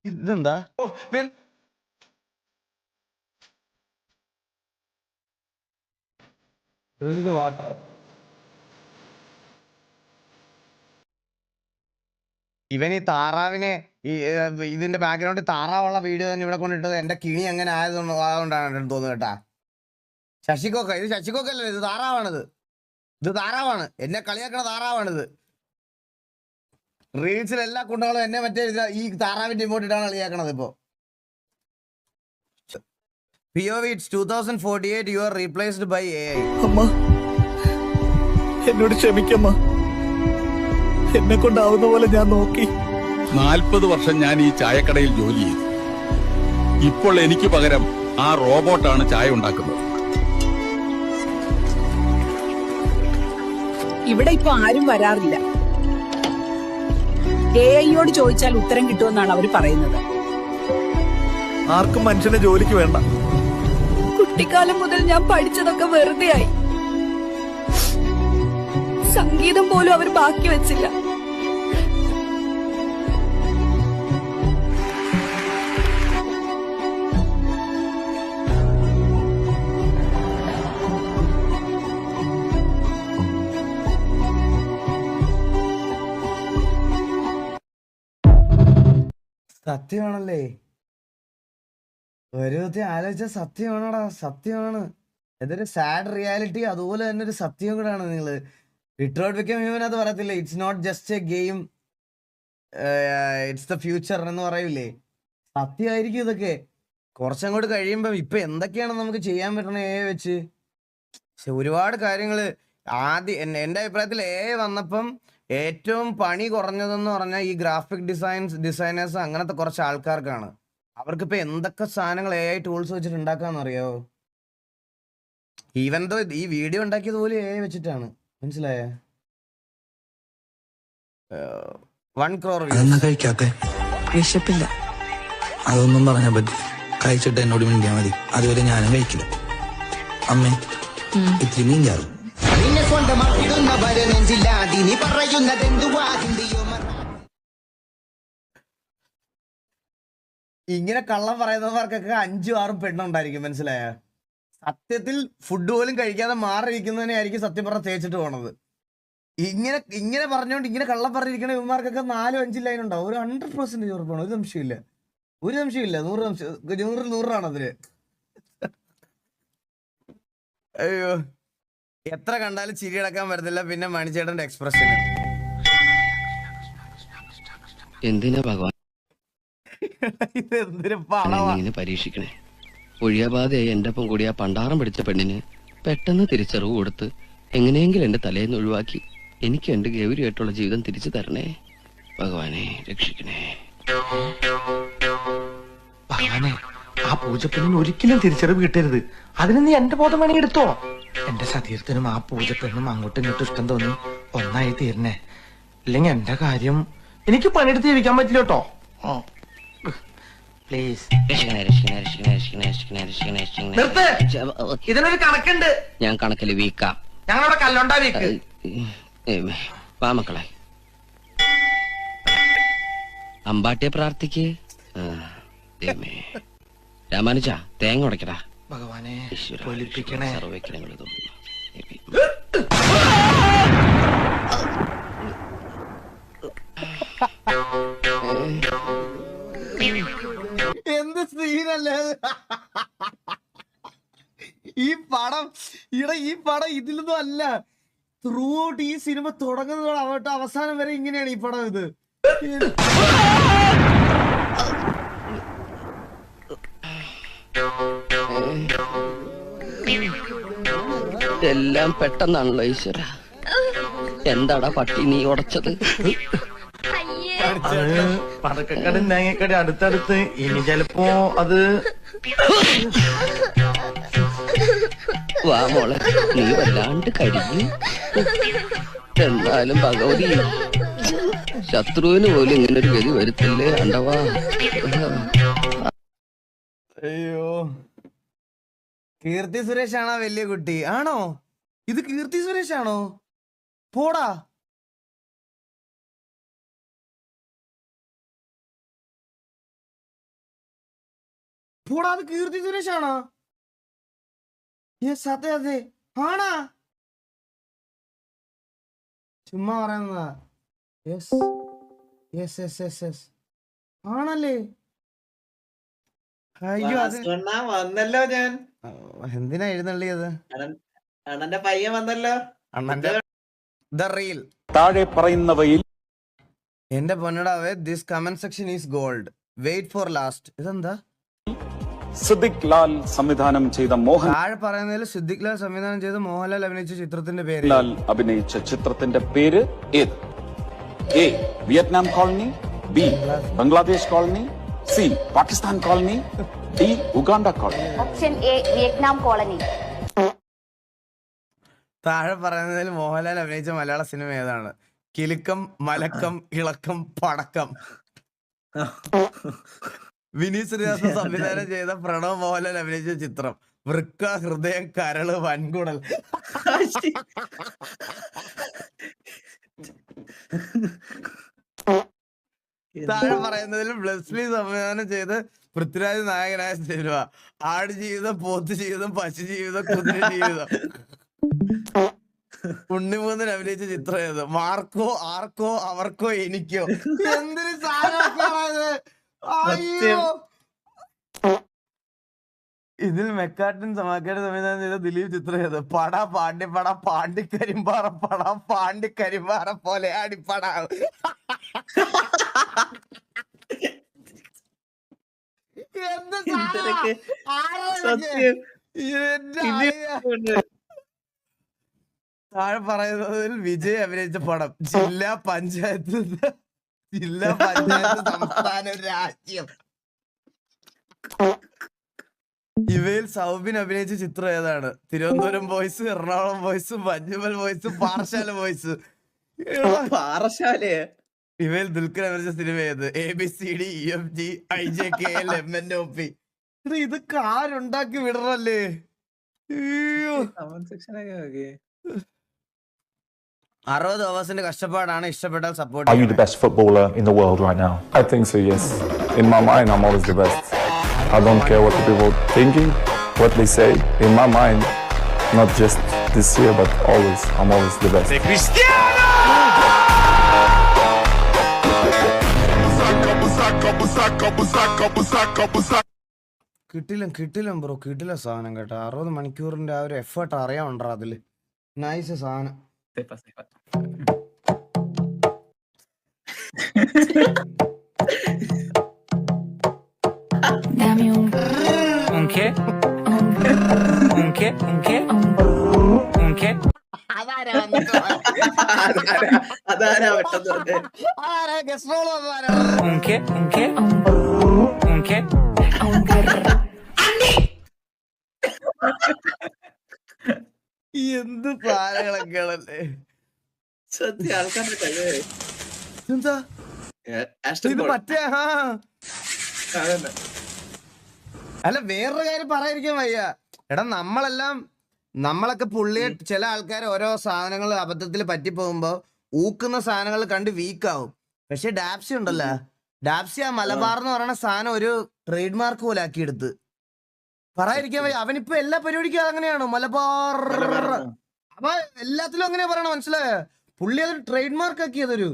ഇതെന്താ ഇവൻ ഈ താറാവിനെ ഇതിന്റെ ബാക്ക്ഗ്രൗണ്ടിൽ താറാവുള്ള വീഡിയോ തന്നെ ഇവിടെ കൊണ്ടിട്ടത് എന്റെ കിണി എങ്ങനെ ആയതുകൊണ്ടാണ് തോന്നുന്നു കേട്ടാ. ശശികൊക്ക ഇത് ശശികൊക്കല്ലേ, ഇത് താറാവാണിത്. ഇത് താറാവാണ്, എന്നെ കളിയാക്കണ താറാവാണിത്. റീൽസിൽ എല്ലാ കുണ്ടകളും എന്നെ മറ്റേ ഈ താറാവിന്റെ ഇമോട്ടിട്ടാണ് കളിയാക്കണത്. ഇപ്പോ POV it's 2048 you are replaced by AI. അമ്മ എന്നോട് ക്ഷമിക്കമ്മ, എന്നെ കൊണ്ടാവുന്ന പോലെ ഞാൻ നോക്കി. 40 വർഷം ഞാൻ ഈ ചായക്കടയിൽ ജോലി ചെയ്തു. ഇപ്പോൾ എനിക്ക് പകരം ആ റോബോട്ടാണ് ചായ ഉണ്ടാക്കുന്നത്. ഇവിടെ ഇപ്പൊ ആരും വരാറില്ല. AI-യോട് ചോദിച്ചാൽ ഉത്തരം കിട്ടുമെന്നാണ് അവർ പറയുന്നത്. ആർക്കും മനുഷ്യനെ ജോലിക്ക് വേണ്ട. കുട്ടിക്കാലം മുതൽ ഞാൻ പഠിച്ചതൊക്കെ വെറുതെയായി. സംഗീതം പോലും അവർ ബാക്കി വെച്ചില്ല. സത്യമാണല്ലേ, ഒരു ആലോചിച്ച സത്യമാണോടാ, സത്യമാണ്. ഇതൊരു സാഡ് റിയാലിറ്റി, അതുപോലെ തന്നെ ഒരു സത്യം കൂടെയാണ്. നിങ്ങള് ഡിട്രോയിറ്റ് ബിക്കം ഹ്യൂമൻ അത് പറയത്തില്ലേ, it's not just a game, it's the future എന്ന് പറയൂലേ. സത്യമായിരിക്കും ഇതൊക്കെ. കുറച്ചങ്ങോട്ട് കഴിയുമ്പോ ഇപ്പൊ എന്തൊക്കെയാണ് നമുക്ക് ചെയ്യാൻ പറ്റണ AI വെച്ച്. പക്ഷെ ഒരുപാട് കാര്യങ്ങള് ആദ്യം എന്റെ അഭിപ്രായത്തിൽ AI വന്നപ്പം ഏറ്റവും പണി കുറഞ്ഞതെന്ന് പറഞ്ഞാൽ ഈ ഗ്രാഫിക് ഡിസൈനേഴ്സ് അങ്ങനത്തെ കുറച്ച് ആൾക്കാർക്കാണ്. അവർക്കിപ്പോ എന്തൊക്കെ സാധനങ്ങൾ AI ടൂൾസ് വെച്ചിട്ട് ഉണ്ടാക്കാന്ന് അറിയാവോ. ഈവൻ ദോ ഈ വീഡിയോ ഉണ്ടാക്കിയത് പോലും AI വെച്ചിട്ടാണ്, മനസ്സിലായ. 1 crore കഴിക്കാത്തെ വിശപ്പില്ല, അതൊന്നും പറഞ്ഞാ പറ്റി. കഴിച്ചിട്ട് എന്നോട് മിണ്ടിയാ മതി, അതുവരെ ഞാനും കഴിക്കില്ല. അമ്മേ ഇത്തിരി മീൻ ചാറും. ഇങ്ങനെ കള്ളം പറയുന്നവർക്കൊക്കെ 5-6 പെണ്ണുണ്ടായിരിക്കും, മനസ്സിലായ. സത്യത്തിൽ ഫുഡ് പോലും കഴിക്കാതെ മാറിയിരിക്കുന്നതിനെ ആയിരിക്കും സത്യം പറഞ്ഞ തേച്ചിട്ട് പോണത്. ഇങ്ങനെ പറഞ്ഞോണ്ട് ഇങ്ങനെ കള്ളം പറഞ്ഞിരിക്കണ ഇവന്മാർക്കൊക്കെ 4-5 ലൈൻ ഉണ്ടാവും. ഒരു 100% ഉറപ്പാണ്, ഒരു സംശയമില്ല, 100% അതില്. അയ്യോ, എത്ര കണ്ടാലും ചിരി അടക്കാൻ പറ്റത്തില്ല. പിന്നെ മണിച്ചേട്ടന്റെ എക്സ്പ്രഷൻ എന്തിനാ ഭഗവാൻ ഇതെന്തൊരു പണവാ. പരീക്ഷിക്കണേ. ഒഴിയാബാധയായി എന്റെ ഒപ്പം കൂടി ആ പണ്ടാറം പിടിച്ച പെണ്ണിന് പെട്ടെന്ന് തിരിച്ചറിവ് കൊടുത്ത് എങ്ങനെയെങ്കിലും എന്റെ തലേന്ന് ഒഴിവാക്കി എനിക്ക് എന്റെ ഗൗരിയായിട്ടുള്ള ജീവിതം തിരിച്ചു തരണേ ഭഗവാനെ, രക്ഷിക്കണേ ഭഗവാനെ. ആ പൂജപ്പെണ്ണിന് ഒരിക്കലും തിരിച്ചറിവ് കിട്ടരുത്. അതിന് നീ എന്റെ ബോധം വേണമെങ്കിൽ എടുത്തോ. എന്റെ സതീർത്ഥനും ആ പൂജപ്പെണ്ണും അങ്ങോട്ടും ഇങ്ങോട്ടും ഇഷ്ടം തോന്നി ഒന്നായി തീരണേ. ഇല്ലെങ്കിൽ എന്റെ കാര്യം എനിക്ക് പണിയെടുത്ത് ജീവിക്കാൻ പറ്റില്ല കേട്ടോ. പ്ലീസ് ഇതിനൊരു കണക്കുണ്ട്. ഞാൻ കണക്കില് വീക്കാ. ഞങ്ങളവിടെ കല്ലുണ്ടാ വീക്ക്. വാ മക്കളെ, അമ്പാട്ടിയെ പ്രാർത്ഥിക്ക്. രാമാനുജ തേങ്ങ ഉടക്കടാ. ഭഗവാനെ പൊലിപ്പിക്കണേ. എന്ത് സീനല്ലേ ഈ പടം. ഈ പടം ഇതിലൊന്നും അല്ല. ത്രൂ ഔട്ട് ഈ സിനിമ തുടങ്ങുന്നതോടെ അവട്ട് അവസാനം വരെ ഇങ്ങനെയാണ് ഈ പടം. ഇത് എല്ലാം പെട്ടെന്നാണല്ലോ ഈശ്വര. എന്താടാ പട്ടി നീ ഉടച്ചത്? പടക്കക്കട തേങ്ങക്കട അടുത്തടുത്ത്. ഇനി ചിലപ്പോ അത് വാ മോളെ, നീ വല്ലാണ്ട് കരിഞ്ഞു. എന്നാലും ഭഗവതി ശത്രുവിന് പോലും ഇങ്ങനൊരു ഗതി വരുത്തില്ലേ അണ്ടവാ. അയ്യോ, കീർത്തി സുരേഷ് ആണോ വലിയ കുട്ടി? ആണോ ഇത്? കീർത്തി സുരേഷ് ആണോ? പോടാ. പോടാ, അത് കീർത്തി സുരേഷ് ആണോ? യെസ്, അതെ അതെ, ആണാ? ചുമ്മാ പറയുന്നതാ. Yes yes yes yes yes, ആണല്ലേ? അയ്യോ, അത് വന്നല്ലോ. ഞാൻ എന്തിനാ എഴുന്നള്ളിയത്? അണ്ണന്റെ പയ്യൻ വന്നല്ലോ. അണ്ണന്റെ ദ റീൽ. താഴെ പറയുന്നവയിൽ എന്റെ പൊന്നടാവേ, this comment section is gold. Wait for last. ഇതെന്താ? സിദ്ദിഖ് ലാൽ സംവിധാനം ചെയ്ത മോഹൻലാൽ താഴെ പറയുന്നതിൽ സിദ്ദിഖ് ലാൽ സംവിധാനം ചെയ്ത് മോഹൻലാൽ അഭിനയിച്ച ചിത്രത്തിന്റെ പേര്. അഭിനയിച്ച ചിത്രത്തിന്റെ പേര് ഏത്? A Vietnam colony, B Bangladesh colony, C Pakistan colony, D Uganda colony. Option A Vietnam colony. താഴെ പറയുന്നതിൽ മോഹൻലാൽ അഭിനയിച്ച മലയാള സിനിമ ഏതാണ്? കിലുക്കം, മലക്കം, ഇളക്കം, പടക്കം. വിനീത് ശ്രീനിവാസൻ സംവിധാനം ചെയ്ത പ്രണവ് മോഹൻലാൽ അഭിനയിച്ച ചിത്രം വൃക്ക, ഹൃദയം, കരള്, വൻകുടൽ. താഴെ പറയുന്നതിൽ ബ്ലെസ്ലി സംവിധാനം ചെയ്ത് പൃഥ്വിരാജ് നായകനായ സിനിമ ആട് ജീവിതം, പോത്ത് ജീവിതം, പശു ജീവിതം, കുതിര ജീവിതം. ഉണ്ണിമൂന്നൻ അഭിനയിച്ച ചിത്രം ഏത്? മാർക്കോ, ആർക്കോ, അവർക്കോ, എനിക്കോ. എന്തൊരു സാധനമാണ്! അയ്യോ, ഇതിൽ മെക്കാട്ടിൻ സമാക്കാട് സംവിധാനം ചെയ്ത ദിലീപ് ചിത്രം ഏത്? പട, പാണ്ഡിപ്പട, പാണ്ടിക്കരിമ്പാറ പട, പാണ്ടിക്കരിമ്പാറ പോലെ അടിപ്പട. എന്ത് താഴെ പറയുന്നതിൽ വിജയ് അഭിനയിച്ച പടം ജില്ലാ പഞ്ചായത്ത്, സംസ്ഥാന, രാജ്യം. ഇവയിൽ സൗബിൻ അഭിനയിച്ച ചിത്രം ഏതാണ്? Thiruvananthapuram boys, Ernakulam boys, Manjummel boys, Parassala boys. പാറശാലയെ ഇവയിൽ ദുൽഖർ അഭിനയിച്ച സിനിമ ഏത്? ABCD EFG IJKL MNOP. ഇതൊക്കെ ആരുണ്ടാക്കി വിടറല്ലേ? അയ്യോ, 60 ഓവേഴ്സിന്റെ കഷ്ടപ്പാടാണ്. ഇഷ്ടപ്പെട്ടാൽ support. Are you the best footballer in the world right now? I think so, yes. In my mind, I'm always the best. I don't care what the people thinking, what they say. In my mind, not just this year, but always, I'm always the best. കിട്ടില്ല bro, കിട്ടില്ല സാധനം കേട്ടോ. 60 മണിക്കൂറിന്റെ ആ ഒരു effort അറിയാമുണ്ടോ അതില്? Nice സാധനം. അതാരാ പെട്ടെന്ന് എന്ത് സാധനങ്ങളൊക്കെയാണല്ലേ സത്യം. ആൾക്കാരുടെ കഴിവ്. എന്താ ഇത്? മറ്റേ അല്ല, വേറൊരു കാര്യം പറയാതിരിക്കാൻ വയ്യ. എടാ, നമ്മളൊക്കെ പുള്ളിയെ, ചില ആൾക്കാർ ഓരോ സാധനങ്ങൾ അബദ്ധത്തിൽ പറ്റിപ്പോകുമ്പോ ഊക്കുന്ന സാധനങ്ങൾ കണ്ട് വീക്കാവും. പക്ഷെ ഡാപ്സി ഉണ്ടല്ലോ, ഡാപ്സി ആ മലബാർ എന്ന് പറയുന്ന സാധനം ഒരു ട്രേഡ് മാർക്ക് പോലെ ആക്കിയെടുത്ത്. പറയാതിരിക്കാൻ വയ്യ. അവനിപ്പോ എല്ലാ പരിപാടിക്കും അതങ്ങനെയാണോ? മലബാർ. അപ്പൊ എല്ലാത്തിലും അങ്ങനെ പറയണം, മനസ്സിലായോ? പുള്ളി അതൊരു ട്രേഡ് മാർക്ക് ആക്കിയതൊരു.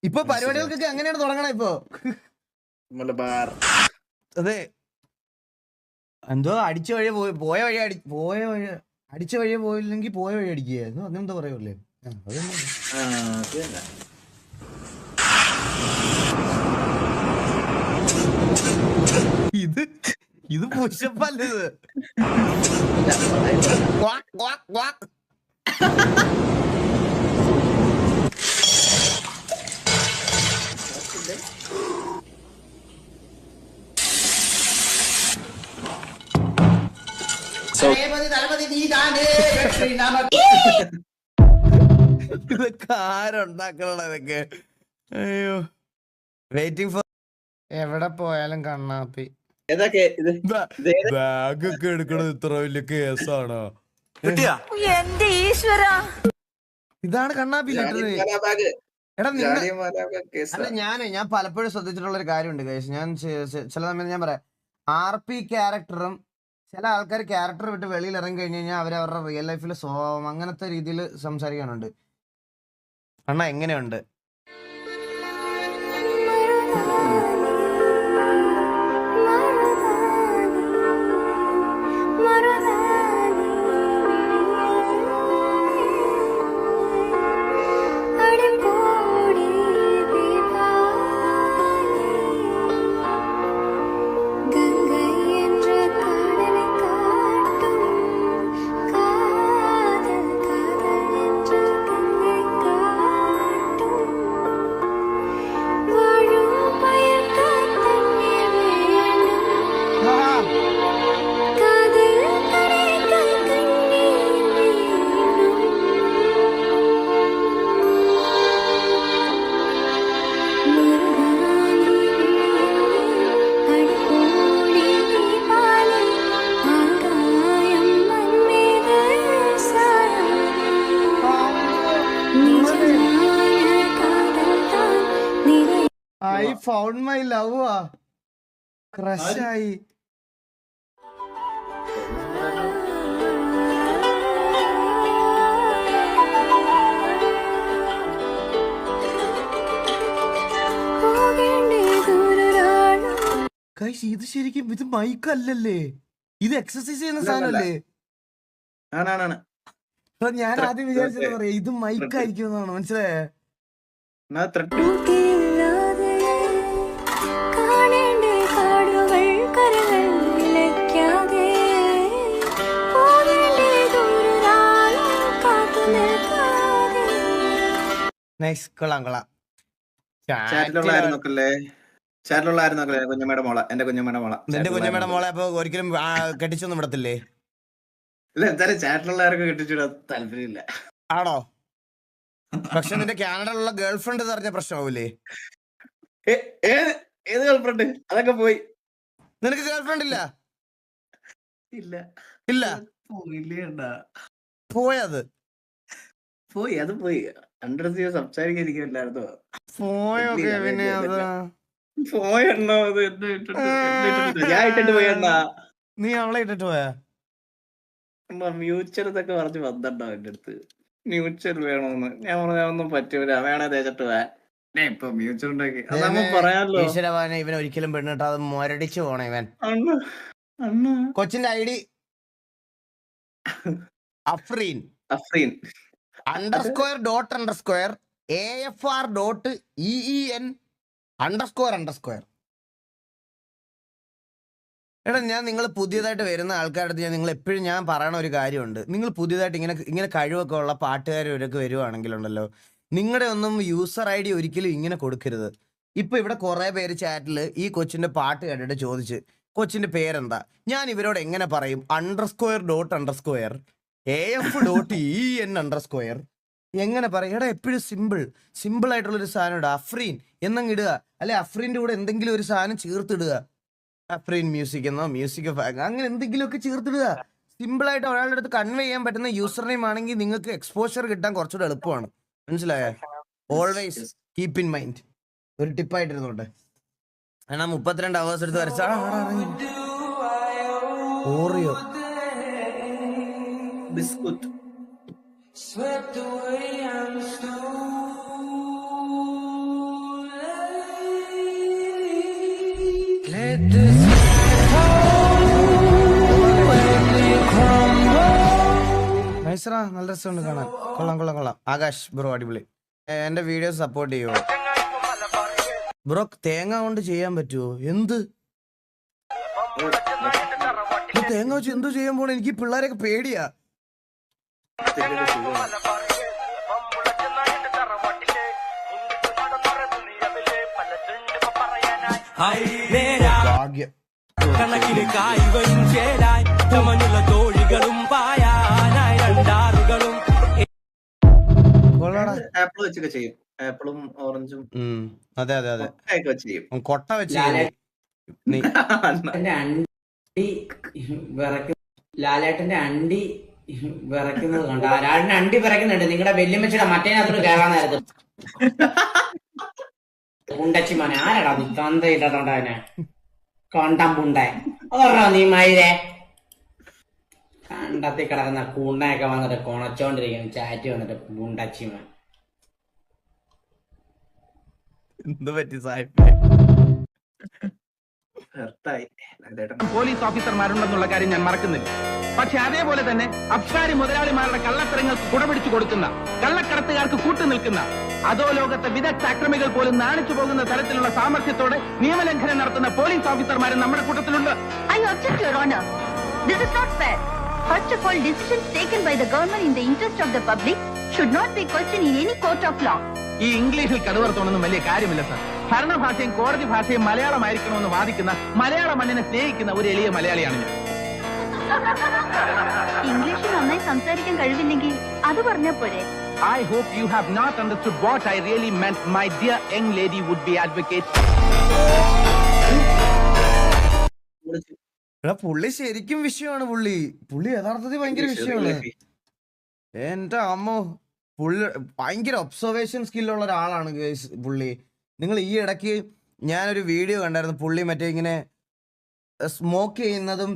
ഇപ്പൊ പരിപാടികൾക്കൊക്കെ അങ്ങനെയാണ് തുടങ്ങണം ഇപ്പൊ. മലബാർ. അതെ, എന്തോ അടിച്ച വഴി പോയ വഴി അടിച്ച വഴിയെ പോയില്ലെങ്കിൽ പോയ വഴി അടിക്കുക, അങ്ങനെന്താ പറയൂല്ലേ? ഇത് പുഷപ്പല്ല, ഇത് ഇതൊക്കെ ആരുണ്ടാക്കണ ഇതൊക്കെ? അയ്യോ, വെയിറ്റിംഗ് ഫോർ. എവിടെ പോയാലും കണ്ണാപ്പി. ബാഗൊക്കെ എടുക്കണത് ഇത്ര വലിയ കേസാണോ? എന്റെ ഈശ്വര, ഇതാണ് കണ്ണാപ്പി ലിറ്ററലി. എടാ കേസാ. അല്ല ഞാൻ പലപ്പോഴും ശ്രദ്ധിച്ചിട്ടുള്ള ഒരു കാര്യമുണ്ട് ഗൈസ്. ഞാൻ ചില സമയത്ത് ഞാൻ പറയാം, RP ക്യാരക്ടറും ചില ആൾക്കാർ ക്യാരക്ടർ വിട്ട് വെളിയിൽ ഇറങ്ങി കഴിഞ്ഞ് കഴിഞ്ഞാൽ അവരവരുടെ റിയൽ ലൈഫിൽ സ്വഭാവം അങ്ങനത്തെ രീതിയിൽ സംസാരിക്കാനുണ്ട്. അണ്ണാ എങ്ങനെയുണ്ട്? I found my love. Crush ആയി. ഗൈസ് ഇത് ശരിക്കും ഇത് മൈക്കല്ലല്ലേ, ഇത് എക്സസൈസ് ചെയ്യുന്ന സാധനല്ലേ? ആണാണ്. ഞാൻ ആദ്യം വിചാരിച്ചത് പറയാ ഇത് മൈക്കായിരിക്കും എന്നാണ്. മനസ്സിലായേ? നൈസ്, കൊള്ളാം കൊള്ളാം. കുഞ്ഞമ്മയുടെ മോള, എന്റെ കുഞ്ഞമ്മയുടെ മോള. നിന്റെ കുഞ്ഞമ്മയുടെ മോളെ അപ്പൊ ഒരിക്കലും കെട്ടിച്ചൊന്നും വിടത്തില്ലേ? ഇല്ല, എന്തായാലും ചാറ്റിലുള്ളവർക്ക് കെട്ടിച്ചിടാൻ താല്പര്യമില്ല. ആണോ? പക്ഷെ നിന്റെ കാനഡയിലുള്ള ഗേൾ ഫ്രണ്ട് അറിഞ്ഞ പ്രശ്നമാവൂലേ? ഏത് ഗേൾ ഫ്രണ്ട്? അതൊക്കെ പോയി. നിനക്ക് ഗേൾ ഫ്രണ്ട് ഇല്ല? ഇല്ല ഇല്ല, പോയത് പോയി, അത് പോയി. 100 സംസാരിക്കാതിരിക്കില്ലായിരുന്നോ? പോയൊക്കെ പിന്നെ അത് പോയെണ്ണോ? അത് ഞാൻ ഇട്ടിട്ട് പോയെണ്ണാ. നീ അവളെ ഇട്ടിട്ട് പോയാ? മ്യൂച്വൽ ഇതൊക്കെ പറഞ്ഞ് വന്നിട്ടുണ്ടോ എന്റെ അടുത്ത്? മ്യൂച്വൽ വേണോന്ന് ഞാൻ പറഞ്ഞൊന്നും പറ്റൂല, വേണേ തേച്ചിട്ട് പോയാ. ഇപ്പൊ മ്യൂച്വൽ ഉണ്ടാക്കി അതാകുമ്പോ പറയാലോ. ഈശ്വരവാനെ ഇവൻ ഒരിക്കലും പെണ്ണിട്ട് അത് മൊരടിച്ചു പോണേ ഇവൻ. കൊച്ചിന്റെ ID അഫ്രീൻ __AFR.EEN __. എടാ ഞാൻ നിങ്ങൾ പുതിയതായിട്ട് വരുന്ന ആൾക്കാരുടെ അടുത്ത് നിങ്ങൾ എപ്പോഴും ഞാൻ പറയണ ഒരു കാര്യമുണ്ട്. നിങ്ങൾ പുതിയതായിട്ട് ഇങ്ങനെ കഴിവൊക്കെ ഉള്ള പാട്ടുകാരൊക്കെ വരുവാണെങ്കിലുണ്ടല്ലോ, നിങ്ങളുടെ ഒന്നും യൂസർ ID ഒരിക്കലും ഇങ്ങനെ കൊടുക്കരുത്. ഇപ്പൊ ഇവിടെ കുറെ പേര് ചാറ്റിൽ ഈ കൊച്ചിന്റെ പാട്ട് കേട്ടിട്ട് ചോദിച്ച് കൊച്ചിന്റെ പേരെന്താ, ഞാൻ ഇവരോട് എങ്ങനെ പറയും? __AF.EEN _ എങ്ങനെ പറയും? എടാ എപ്പോഴും സിമ്പിൾ ആയിട്ടുള്ളൊരു സാധനം ഇടുക, അഫ്രീൻ എന്നങ്ങ് ഇടുക. അല്ലെ അഫ്രീൻ്റെ കൂടെ എന്തെങ്കിലും ഒരു സാധനം ചേർത്തിടുക, അഫ്രീൻ മ്യൂസിക് എന്നോ മ്യൂസിക് അങ്ങനെ എന്തെങ്കിലുമൊക്കെ ചേർത്തിടുക. സിമ്പിൾ ആയിട്ട് ഒരാളുടെ അടുത്ത് കൺവേ ചെയ്യാൻ പറ്റുന്ന യൂസർ നെയിം ആണെങ്കിൽ നിങ്ങൾക്ക് എക്സ്പോഷർ കിട്ടാൻ കുറച്ചുകൂടെ എളുപ്പമാണ്. മനസ്സിലായോ? Always keep in mind. ഒരു ടിപ്പായിട്ടിരുന്നോട്ടെ. എന്നാ 32 hours എടുത്ത് വരച്ചാ ഓറിയോ ബിസ്കുറ്റ്. നൈസറാ, നല്ല രസമുണ്ട് കാണാൻ. കൊള്ളാം. ആകാശ് ബ്രോ അടിപൊളി. എന്റെ വീഡിയോ സപ്പോർട്ട് ചെയ്യുമോ ബ്രോ? തേങ്ങ കൊണ്ട് ചെയ്യാൻ പറ്റുമോ? എന്ത് തേങ്ങ വെച്ച് എന്തോ ചെയ്യാൻ പോണ? എനിക്ക് പിള്ളേരൊക്കെ പേടിയാ. ഭാഗ്യം. കണക്കിന് കായുകയും ചേരായി ചമഞ്ഞുള്ള തോഴികളും പായാനായി രണ്ടാറുകളും. ആപ്പിൾ വെച്ചൊക്കെ ചെയ്യും. ആപ്പിളും ഓറഞ്ചും. അതെ ചെയ്യും. കൊട്ട വെച്ച് ലാലേട്ടന്റെ അണ്ടി വിറയ്ക്കുന്നത് കണ്ട രാടിന് അണ്ടി വിറയ്ക്കുന്നുണ്ട്. നിങ്ങളുടെ വെല്ലുമ്മച്ചിയുടെ മറ്റേനകത്തോട് കയറാനായിരുന്നു. പുണ്ടച്ചി മോനെ ആരാടാ നീ തന്തയിട്ടോണ്ടവനെ കൊണ്ടം പുണ്ടേ ഓരോ നീ മയിലേ കണ്ടത്തി കിടക്കുന്ന കൂണ്ണയൊക്കെ വന്നിട്ട് കൊണച്ചോണ്ടിരിക്കുന്നു. ചാറ്റ് വന്നിട്ട് പുണ്ടച്ചി മോൻ. എന്ത് പറ്റി സാഹിബ്? പോലീസ് ഓഫീസർമാരുണ്ടെന്നുള്ള കാര്യം ഞാൻ മറക്കുന്നില്ല. പക്ഷെ അതേപോലെ തന്നെ അബ്കാരി മുതലാളിമാരുടെ കള്ളത്തരങ്ങൾക്ക് കുടപിടിച്ചു കൊടുക്കുന്ന, കള്ളക്കടത്തുകാർക്ക് കൂട്ടുനിൽക്കുന്ന അധോലോകത്തെ വിദഗ്ധ അക്രമികൾ പോലും നാണിച്ചു പോകുന്ന തരത്തിലുള്ള സാമർഥ്യത്തോടെ നിയമലംഘനം നടത്തുന്ന പോലീസ് ഓഫീസർമാരും നമ്മുടെ കൂട്ടത്തിലുണ്ട്. I object, Your Honor. This is not fair. First of all, decisions taken by the government in the interest of the public should not be questioned in any court of law. ഈ ഇംഗ്ലീഷിൽ കടുവർത്തോണൊന്നും വലിയ കാര്യമില്ല sir. ഭരണഭാഷയും കോടതി ഭാഷയും മലയാളമായിരിക്കണമെന്ന് വാദിക്കുന്ന, മലയാള മണ്ണിനെ സ്നേഹിക്കുന്ന ഒരു എളിയ മലയാളിയാണ് ഞാൻ. ഇംഗ്ലീഷ് നന്നായി സംസാരിക്കാൻ കഴിവില്ലെങ്കിൽ അത് പറഞ്ഞാ പോരെ. I hope you have not understood what I really meant, my dear young lady would-be advocate. എടാ പുള്ളി ശരിക്കും വിഷയമാണ്. പുള്ളി യഥാർത്ഥത്തിൽ ഭയങ്കര വിഷയമാണ്. എന്റെ അമ്മോ, പുള്ളി ഭയങ്കര ഒബ്സർവേഷൻ സ്കില്ലുള്ള ഒരാളാണ് ഗൈസ് പുള്ളി. നിങ്ങൾ ഈ ഇടയ്ക്ക് ഞാനൊരു വീഡിയോ കണ്ടായിരുന്നു. പുള്ളി മറ്റേ ഇങ്ങനെ സ്മോക്ക് ചെയ്യുന്നതും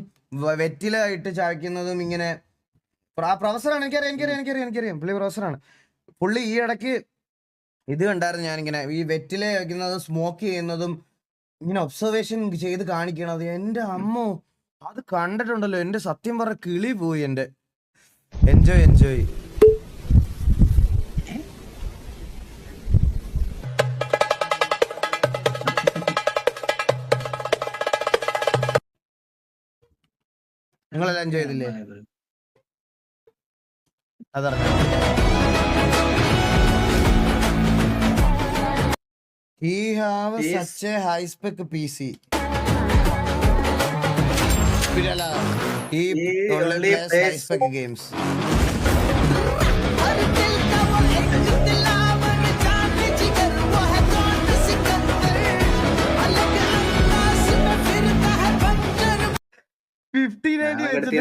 വെറ്റിലായിട്ട് ചായ്ക്കുന്നതും ഇങ്ങനെ. പ്രൊഫസറാണ്, എനിക്കറിയാം പുള്ളി പ്രൊഫസറാണ്. പുള്ളി ഈ ഇടയ്ക്ക് ഇത് കണ്ടായിരുന്നു ഞാനിങ്ങനെ, ഈ വെറ്റില വയ്ക്കുന്നതും സ്മോക്ക് ചെയ്യുന്നതും ഇങ്ങനെ ഒബ്സർവേഷൻ ചെയ്ത് കാണിക്കണത്. എൻ്റെ അമ്മോ, അത് കണ്ടിട്ടുണ്ടല്ലോ എൻ്റെ സത്യം പറഞ്ഞ കിളി പോയി എൻ്റെ. എൻജോയ്. നിങ്ങളെല്ലാം എൻജോയ് ചെയ്തില്ലേ? അതറിഞ്ഞു. He have such a high spec PC. He only plays high spec games.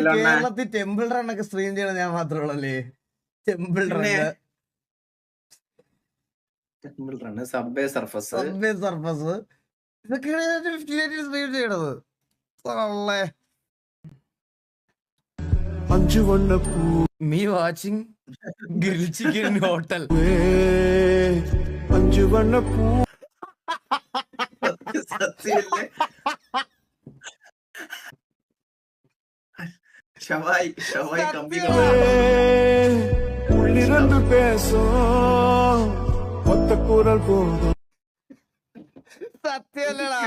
കേരളത്തിൽ ടെമ്പിൾ റൺ ഒക്കെ സ്ട്രീം ചെയ്യണത് ഞാൻ മാത്രമേ ഉള്ളല്ലേ? ടെമ്പിൾ റൺ, സബ്വേ സർഫസ് ഇതൊക്കെയാണ് 15 സ്ട്രീം ചെയ്യണത്. Me watching grilled chicken hotel. ഷവായി കമ്പി സത്യല്ലടാ.